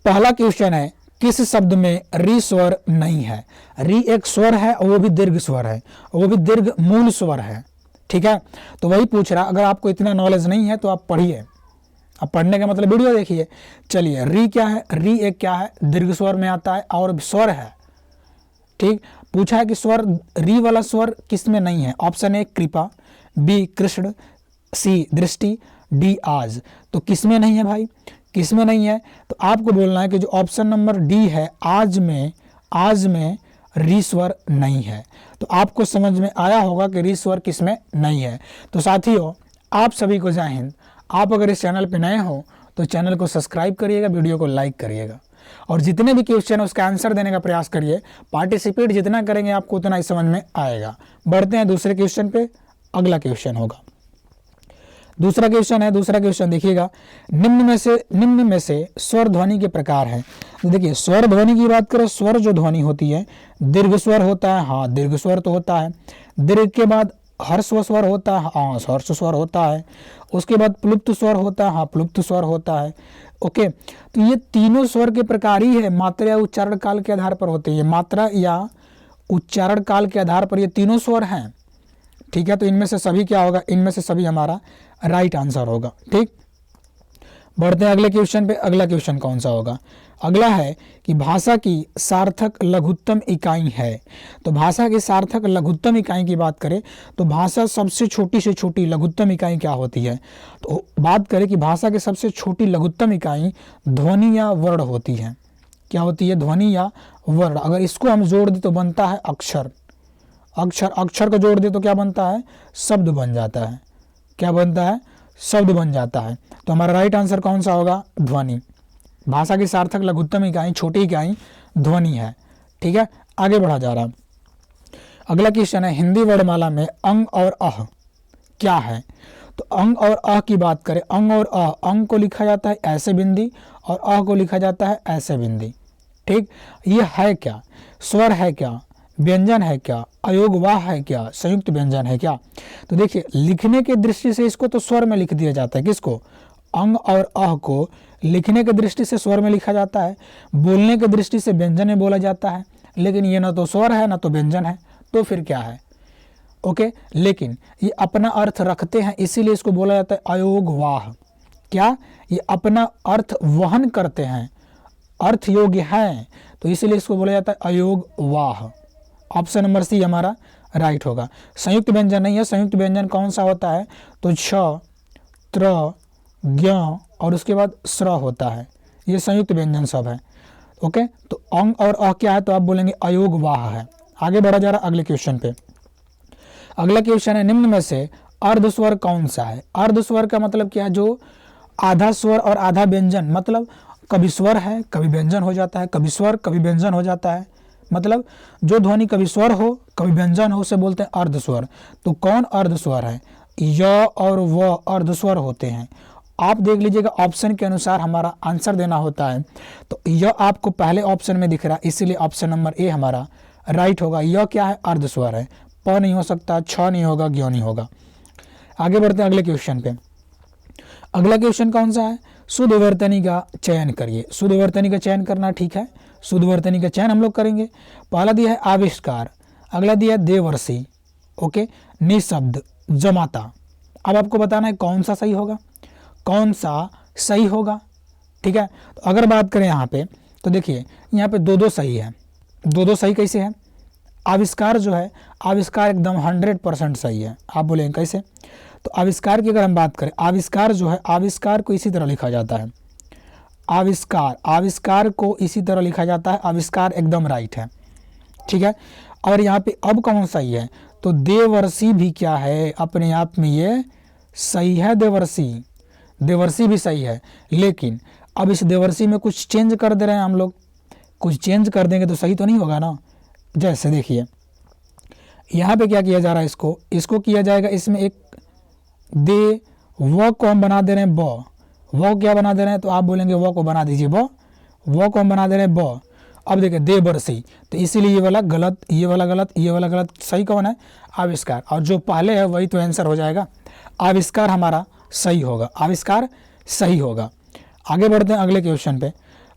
पहला क्वेश्चन है, किस शब्द में री स्वर नहीं है? री एक स्वर है और वो भी दीर्घ स्वर है, वो भी दीर्घ मूल स्वर है। ठीक है, तो वही पूछ रहा। अगर आपको इतना नॉलेज नहीं है तो आप पढ़िए, अब पढ़ने का मतलब वीडियो देखिए। चलिए, री क्या है? री एक क्या है? दीर्घ स्वर में आता है और स्वर है। ठीक, पूछा है कि स्वर, री वाला स्वर किस में नहीं है? ऑप्शन ए कृपा, बी कृष्ण, सी दृष्टि, डी आज। तो किस में नहीं है भाई? किस में नहीं है? तो आपको बोलना है कि जो ऑप्शन नंबर डी है, आज में री स्वर नहीं है। तो आपको समझ में आया होगा कि री स्वर किस में नहीं है। तो साथियों, आप सभी को जय हिंद। आप अगर इस चैनल पे नए हो तो चैनल को सब्सक्राइब करिएगा, वीडियो को लाइक करिएगा और जितने भी क्वेश्चन है उसका आंसर देने का प्रयास करिए। पार्टिसिपेट जितना करेंगे आपको उतना ही समझ में आएगा। बढ़ते हैं दूसरे क्वेश्चन पे। अगला क्वेश्चन होगा, दूसरा क्वेश्चन है। दूसरा क्वेश्चन देखिएगा, निम्न में से स्वर ध्वनि के प्रकार हैं। तो देखिए, स्वर ध्वनि की बात करें, स्वर जो ध्वनि होती है, दीर्घ स्वर होता है, हाँ दीर्घ स्वर तो होता है। दीर्घ के बाद हर्स्व स्वर होता है, हाँ हर्ष स्वर होता है। उसके बाद प्लुप्त स्वर होता है, हाँ प्लुप्त स्वर होता है। ओके, तो ये तीनों स्वर के प्रकार ही है, मात्रा या उच्चारण काल के आधार पर होते हैं। मात्रा या उच्चारण काल के आधार पर ये तीनों स्वर हैं। ठीक है, तो इनमें से सभी क्या होगा? इनमें से सभी हमारा राइट आंसर होगा। ठीक, बढ़ते हैं अगले क्वेश्चन पे। अगला क्वेश्चन कौन सा होगा? अगला है कि भाषा की सार्थक लघुत्तम इकाई है। तो भाषा की सार्थक लघुत्तम इकाई की बात करें तो भाषा सबसे छोटी से छोटी लघुत्तम इकाई क्या होती है? तो बात करें कि भाषा की सबसे छोटी लघुत्तम इकाई ध्वनि या वर्ण होती है। क्या होती है? ध्वनि या वर्ण। अगर इसको हम जोड़ दें तो बनता है अक्षर। अक्षर को जोड़ दे तो क्या बनता है? शब्द बन जाता है। क्या बनता है? शब्द बन जाता है। तो हमारा राइट आंसर कौन सा होगा? ध्वनि। भाषा की सार्थक लघुत्तम इकाई, छोटी इकाई ध्वनि है। ठीक है, आगे बढ़ा जा रहा। अगला क्वेश्चन है, हिंदी वर्णमाला में अंग और अह क्या है? तो अंग और अह की बात करें, अंग और अह, अंग को लिखा जाता है ऐसे बिंदी और अह को लिखा जाता है ऐसे बिंदी। ठीक, ये है क्या? स्वर है क्या? व्यंजन है क्या? अयोगवाह है क्या? संयुक्त व्यंजन है क्या? तो देखिए, लिखने के दृष्टि से इसको तो स्वर में लिख दिया जाता है। किसको? अंग और अह को लिखने के दृष्टि से स्वर में लिखा जाता है, बोलने के दृष्टि से व्यंजन में बोला जाता है। लेकिन ये ना तो स्वर है ना तो व्यंजन है, तो फिर क्या है? ओके, लेकिन ये अपना अर्थ रखते हैं, इसीलिए इसको बोला जाता है अयोगवाह। क्या? ये अपना अर्थ वहन करते हैं, अर्थ योग्य है, तो इसीलिए इसको बोला जाता है अयोगवाह। ऑप्शन नंबर सी हमारा राइट होगा। संयुक्त व्यंजन नहीं है। संयुक्त व्यंजन कौन सा होता है? तो छ, त्र, ज्ञ और उसके बाद स्र होता है। ये संयुक्त व्यंजन सब है। ओके, तो अंग और अ क्या है? तो आप बोलेंगे अयोगवाह है। आगे बढ़ा जा रहा अगले क्वेश्चन पे। अगला क्वेश्चन है, निम्न में से अर्धस्वर कौन सा है? अर्धस्वर का मतलब क्या है? जो आधा स्वर और आधा व्यंजन, मतलब कभी स्वर है कभी व्यंजन हो जाता है, कभी स्वर कभी व्यंजन हो जाता है। मतलब जो ध्वनि कभी स्वर हो कभी व्यंजन हो उसे बोलते हैं अर्धस्वर। तो कौन अर्धस्वर है? य और व अर्धस्वर होते हैं। आप देख लीजिएगा, ऑप्शन के अनुसार हमारा आंसर देना होता है। तो य आपको पहले ऑप्शन में दिख रहा है, इसीलिए ऑप्शन नंबर ए हमारा राइट होगा। य क्या है? अर्धस्वर है। प नहीं हो सकता, छ नहीं होगा, ज्ञ नहीं होगा। आगे बढ़ते हैं अगले क्वेश्चन पे। अगला क्वेश्चन कौन सा है? शुद्ध वर्तनी का चयन करिए। शुद्ध वर्तनी का चयन करना, ठीक है, शुद्ध वर्तनी का चयन हम लोग करेंगे। पहला दिया है आविष्कार, अगला दिया है देवर्षि, ओके, निशब्द, जमाता। अब आपको बताना है कौन सा सही होगा, कौन सा सही होगा। ठीक है, तो अगर बात करें यहाँ पे तो देखिए, यहाँ पे दो सही है। दो सही कैसे है? आविष्कार जो है, आविष्कार एकदम 100% सही है। आप बोलेंगे कैसे? तो आविष्कार की अगर हम बात करें, आविष्कार जो है, आविष्कार को इसी तरह लिखा जाता है। आविष्कार को इसी तरह लिखा जाता है। आविष्कार एकदम राइट है। ठीक है, और यहाँ पे अब कौन सही है? तो देवर्षि भी क्या है? अपने आप में ये सही है। देवर्षि भी सही है, लेकिन अब इस देवर्षि में कुछ चेंज कर दे रहे हैं हम लोग। कुछ चेंज कर देंगे तो सही तो नहीं होगा ना। जैसे देखिए, यहाँ पे क्या किया जा रहा है? इसको किया जाएगा, इसमें एक दे, व को हम बना दे रहे हैं ब। वो क्या बना दे रहे हैं? तो आप बोलेंगे वो को बना दीजिए ब, वो को हम बना दे रहे हैं ब। अब देखिए देवर्षि, तो इसीलिए ये वाला गलत, ये वाला गलत, ये वाला गलत। सही कौन है? आविष्कार। और जो पहले है वही तो आंसर हो जाएगा। आविष्कार हमारा सही होगा, आविष्कार सही होगा। आगे बढ़ते हैं अगले क्वेश्चन पे।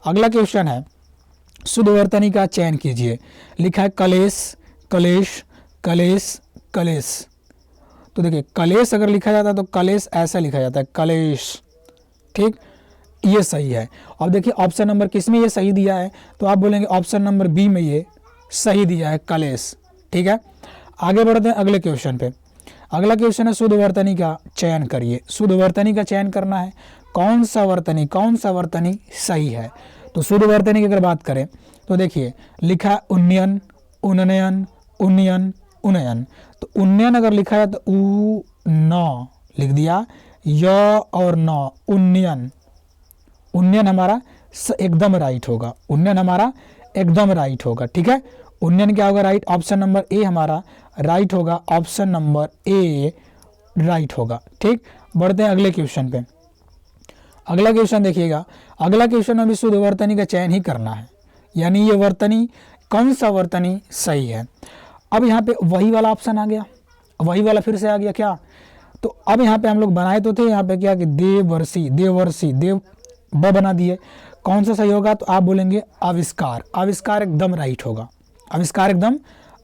अगला क्वेश्चन है शुद्ध वर्तनी का चयन कीजिए। लिखा है कलेश, कलेश, कलेश, कलेश। तो देखिए कलेश अगर लिखा जाता है तो कलेश ऐसा लिखा जाता है, कलेश। ठीक, ये सही है। अब देखिए ऑप्शन नंबर किस में ये सही दिया है, तो आप बोलेंगे ऑप्शन नंबर बी में ये सही दिया है, कलेश। ठीक है, आगे बढ़ते हैं अगले क्वेश्चन पे। अगला क्वेश्चन है शुद्ध वर्तनी का चयन करिए। शुद्ध वर्तनी का चयन करना है, कौन सा वर्तनी सही है। तो शुद्ध वर्तनी की अगर बात करें तो देखिए लिखा है उन्नयन, उन्नयन, उन्नयन, उन्नयन। तो उन्नयन अगर लिखा है तो उ न लिख दिया, य और न, उन्नयन। उन्नयन हमारा एकदम राइट होगा, उन्नयन हमारा एकदम राइट होगा। ठीक है, उन्नयन क्या होगा राइट, ऑप्शन नंबर ए हमारा राइट होगा, ऑप्शन नंबर ए राइट होगा। ठीक, बढ़ते हैं अगले क्वेश्चन पे। अगला क्वेश्चन देखिएगा, अगला क्वेश्चन में भी शुद्ध वर्तनी का चयन ही करना है, यानी ये वर्तनी कौन सा वर्तनी सही है। अब यहाँ पे वही वाला ऑप्शन आ गया, वही वाला फिर से आ गया क्या। तो अब यहाँ पे हम लोग बनाए तो थे यहाँ पे क्या कि देवर्षि, देवर्षि, देव ब बना दिए। कौन सा सही होगा, तो आप बोलेंगे आविष्कार, आविष्कार एकदम राइट होगा, आविष्कार एकदम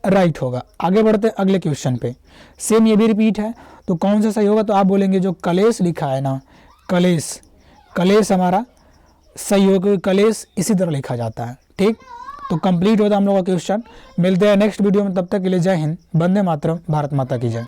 राइट होगा। आगे बढ़ते अगले क्वेश्चन पे, सेम ये भी रिपीट है। तो कौन सा सही होगा, तो आप बोलेंगे जो कलेश लिखा है ना, कलेश, कलेश हमारा सही होगा, कलेश इसी तरह लिखा जाता है। ठीक, तो कंप्लीट होता है हम लोग का क्वेश्चन। मिलते हैं नेक्स्ट वीडियो में, तब तक के लिए जय हिंद, वंदे मातरम, भारत माता की जय।